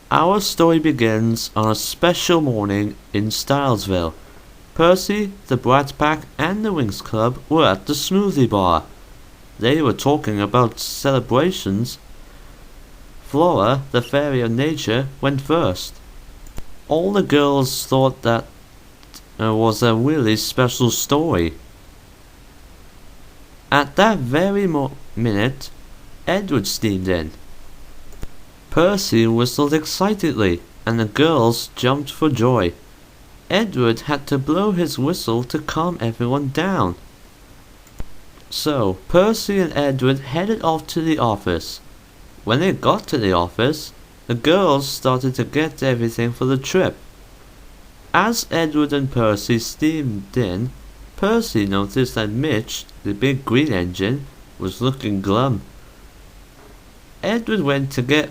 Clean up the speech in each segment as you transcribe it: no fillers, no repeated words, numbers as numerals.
Our story begins on a special morning in Stylesville. Percy, the Brat Pack, and the Winx Club were at the smoothie bar. They were talking about celebrations. Flora, the fairy of nature, went first. All the girls thought that was a really special story. At that very minute, Edward steamed in. Percy whistled excitedly, and the girls jumped for joy. Edward had to blow his whistle to calm everyone down. So, Percy and Edward headed off to the office. When they got to the office, the girls started to get everything for the trip. As Edward and Percy steamed in, Percy noticed that Mitch, the big green engine, was looking glum. Edward went to get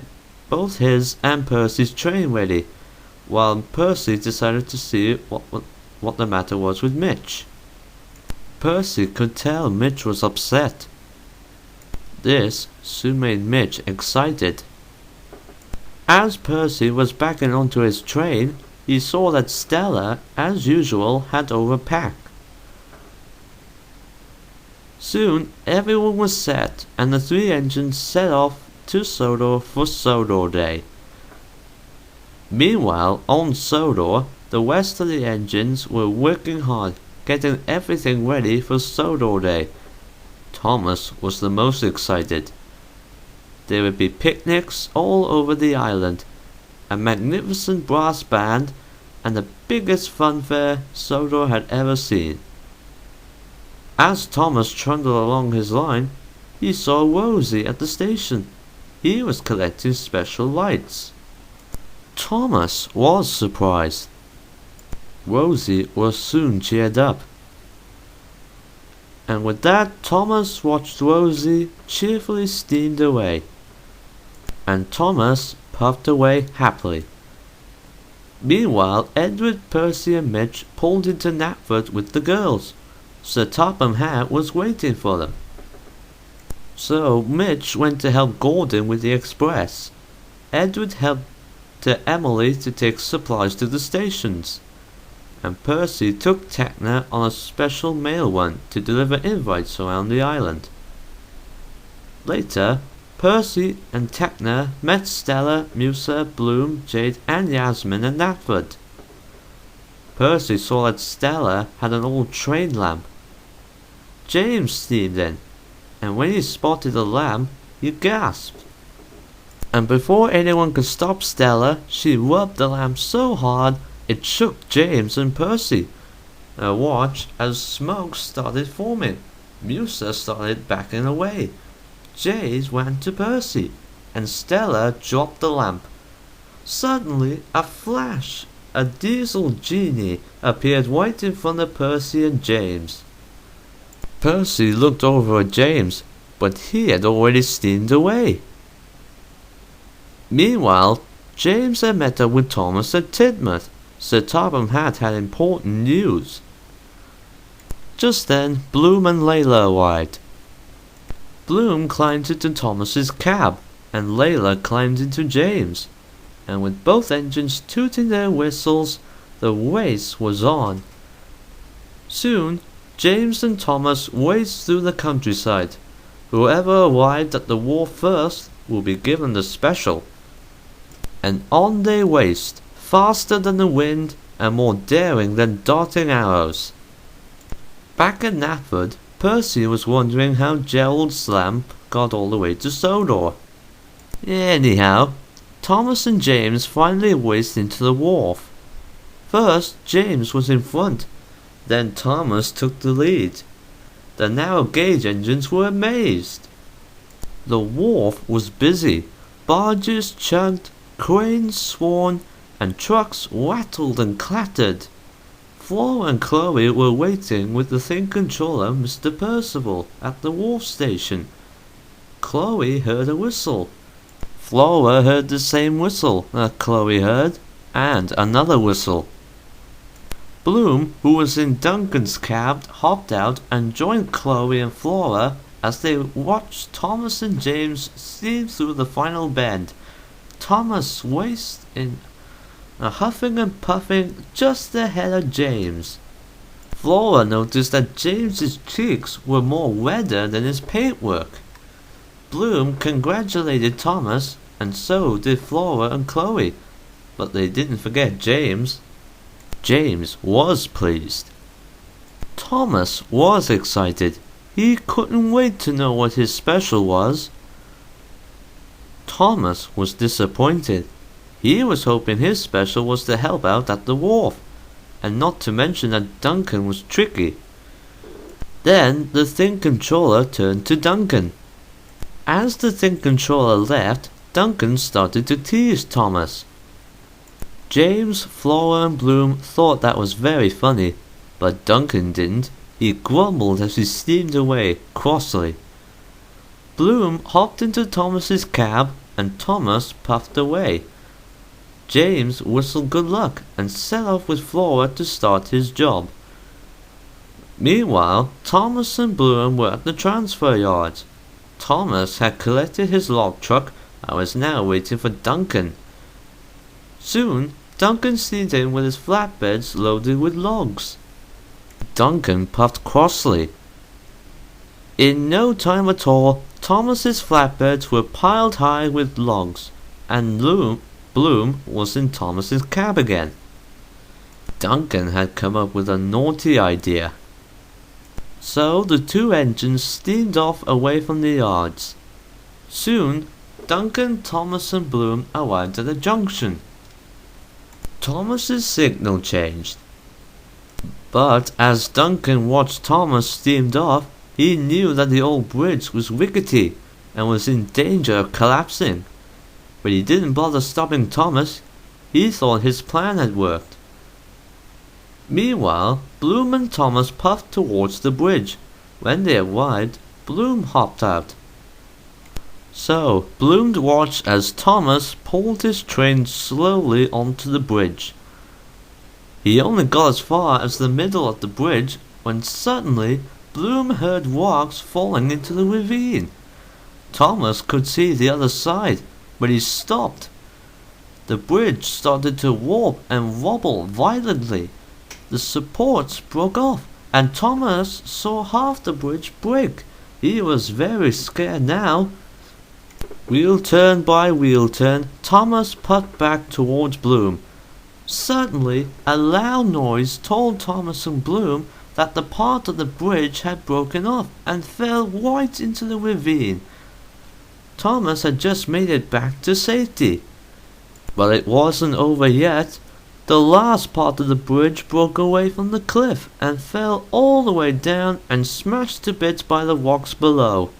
both his and Percy's train ready, while Percy decided to see what the matter was with Mitch. Percy could tell Mitch was upset. This soon made Mitch excited. As Percy was backing onto his train, he saw that Stella, as usual, had overpacked. Soon everyone was set, and the three engines set off to Sodor for Sodor Day. Meanwhile, on Sodor, the rest of the engines were working hard, getting everything ready for Sodor Day. Thomas was the most excited. There would be picnics all over the island, a magnificent brass band, and the biggest funfair Sodor had ever seen. As Thomas trundled along his line, he saw Rosie at the station. He was collecting special lights. Thomas was surprised. Rosie was soon cheered up. And with that, Thomas watched Rosie cheerfully steamed away. And Thomas puffed away happily. Meanwhile, Edward, Percy, and Mitch pulled into Knapford with the girls. Sir Topham Hatt was waiting for them. So Mitch went to help Gordon with the express. Edward helped Emily to take supplies to the stations. And Percy took Tecna on a special mail run to deliver invites around the island. Later, Percy and Tecna met Stella, Musa, Bloom, Jade, and Yasmin at Knapford. Percy saw that Stella had an old train lamp. James steamed in, and when he spotted the lamp, he gasped. And before anyone could stop Stella, she rubbed the lamp so hard it shook James and Percy. Watch as smoke started forming. Musa started backing away. Jade ran to Percy, and Stella dropped the lamp. Suddenly, a flash, a diesel genie, appeared right in front of Percy and James. Percy looked over at James, but he had already steamed away. Meanwhile, James had met up with Thomas at Tidmouth. Sir Topham Hatt had important news. Just then, Bloom and Layla arrived. Bloom climbed into Thomas's cab, and Layla climbed into James, and with both engines tooting their whistles, the race was on. Soon, James and Thomas raced through the countryside. Whoever arrived at the wharf first will be given the special. And on they raced, faster than the wind and more daring than darting arrows. Back at Knapford, Percy was wondering how Gerald's lamp got all the way to Sodor. Anyhow, Thomas and James finally raced into the wharf. First, James was in front, then Thomas took the lead. The narrow gauge engines were amazed. The wharf was busy. Barges chugged, cranes swarmed, and trucks rattled and clattered. Flora and Chloe were waiting with the thing controller, Mr. Percival, at the wharf station. Chloe heard a whistle. Flora heard the same whistle that Chloe heard, and another whistle. Bloom, who was in Duncan's cab, hopped out and joined Chloe and Flora as they watched Thomas and James steam through the final bend. Thomas raced in, huffing and puffing just ahead of James. Flora noticed that James's cheeks were more redder than his paintwork. Bloom congratulated Thomas, and so did Flora and Chloe, but they didn't forget James. James was pleased. Thomas was excited. He couldn't wait to know what his special was. Thomas was disappointed. He was hoping his special was to help out at the wharf, and not to mention that Duncan was tricky. Then the Thing Controller turned to Duncan. As the Thing Controller left, Duncan started to tease Thomas. James, Flora and Bloom thought that was very funny, but Duncan didn't. He grumbled as he steamed away, crossly. Bloom hopped into Thomas's cab, and Thomas puffed away. James whistled good luck and set off with Flora to start his job. Meanwhile, Thomas and Bloom were at the transfer yards. Thomas had collected his log truck and was now waiting for Duncan. Soon, Duncan steamed in with his flatbeds loaded with logs. Duncan puffed crossly. In no time at all, Thomas's flatbeds were piled high with logs, and Bloom was in Thomas's cab again. Duncan had come up with a naughty idea. So the two engines steamed off away from the yards. Soon, Duncan, Thomas and Bloom arrived at a junction. Thomas's signal changed. But as Duncan watched Thomas steamed off, he knew that the old bridge was rickety and was in danger of collapsing. But he didn't bother stopping Thomas. He thought his plan had worked. Meanwhile, Bloom and Thomas puffed towards the bridge. When they arrived, Bloom hopped out. So, Bloom watched as Thomas pulled his train slowly onto the bridge. He only got as far as the middle of the bridge when suddenly Bloom heard rocks falling into the ravine. Thomas could see the other side, but he stopped. The bridge started to warp and wobble violently. The supports broke off, and Thomas saw half the bridge break. He was very scared now. Wheel turn by wheel turn, Thomas puffed back towards Bloom. Suddenly, a loud noise told Thomas and Bloom that the part of the bridge had broken off and fell right into the ravine. Thomas had just made it back to safety. But it wasn't over yet. The last part of the bridge broke away from the cliff and fell all the way down and smashed to bits by the rocks below.